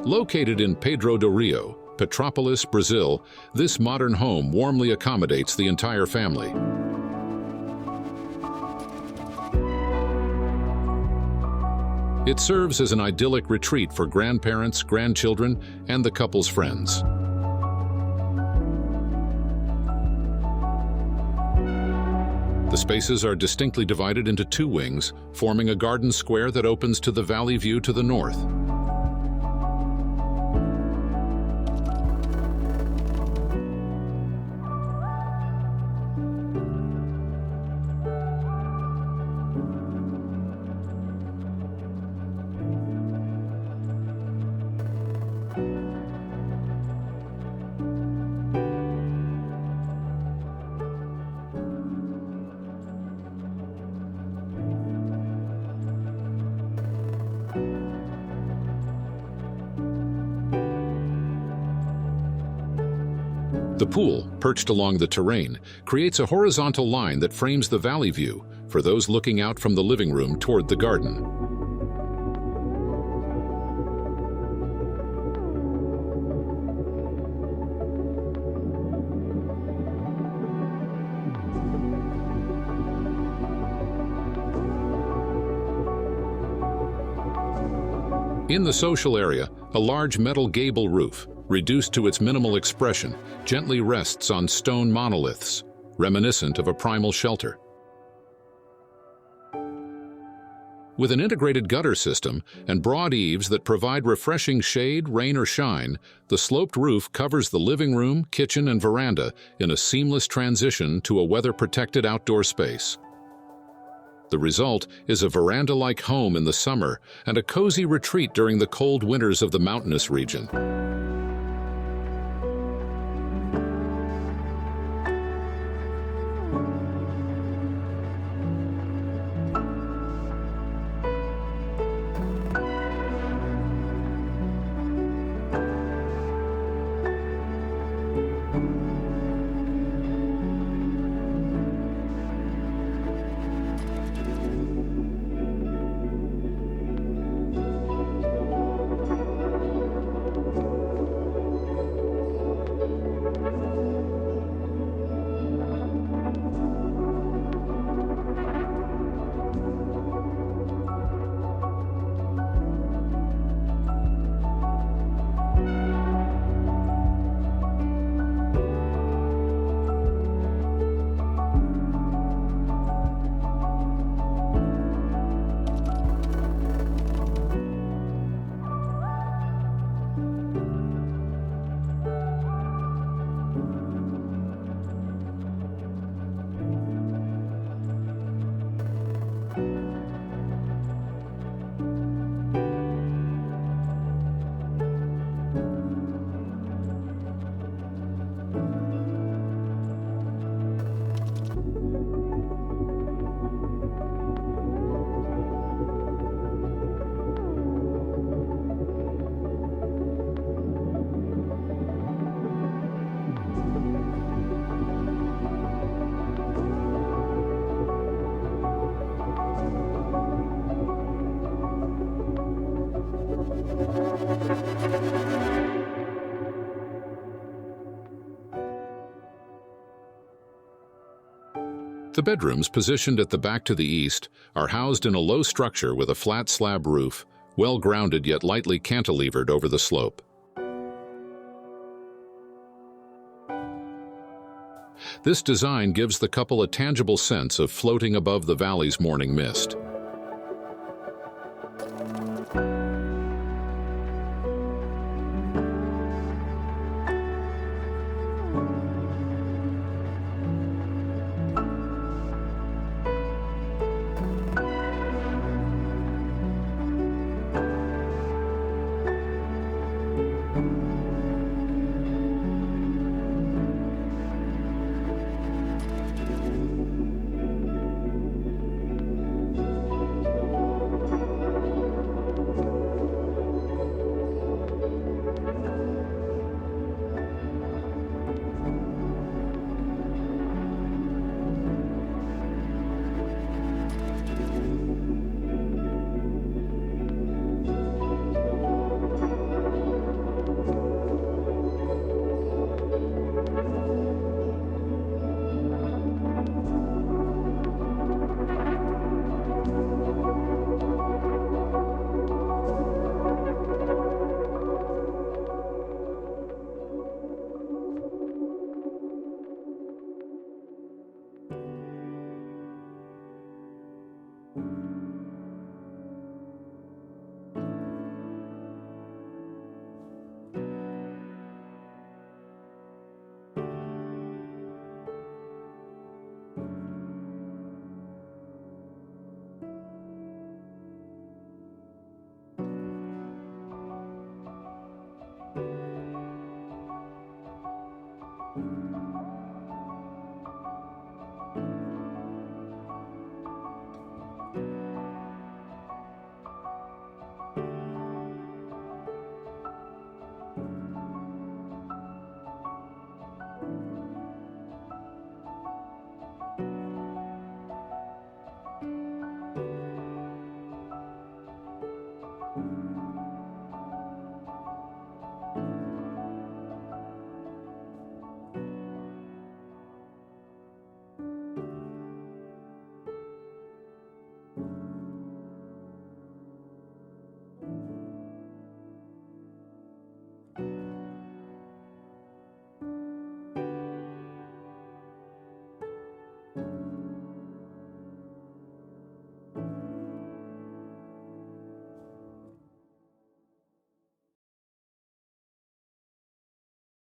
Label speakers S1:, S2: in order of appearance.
S1: Located in Pedro do Rio, Petrópolis, Brazil, this modern home warmly accommodates the entire family. It serves as an idyllic retreat for grandparents, grandchildren, and the couple's friends. The spaces are distinctly divided into two wings, forming a garden square that opens to the valley view to the north. The pool, perched along the terrain, creates a horizontal line that frames the valley view for those looking out from the living room toward the garden. In the social area, a large metal gable roof, reduced to its minimal expression, gently rests on stone monoliths, reminiscent of a primal shelter. With an integrated gutter system and broad eaves that provide refreshing shade, rain or shine, the sloped roof covers the living room, kitchen, and veranda in a seamless transition to a weather-protected outdoor space. The result is a veranda-like home in the summer and a cozy retreat during the cold winters of the mountainous region. The bedrooms, positioned at the back to the east, are housed in a low structure with a flat slab roof, well grounded yet lightly cantilevered over the slope. This design gives the couple a tangible sense of floating above the valley's morning mist.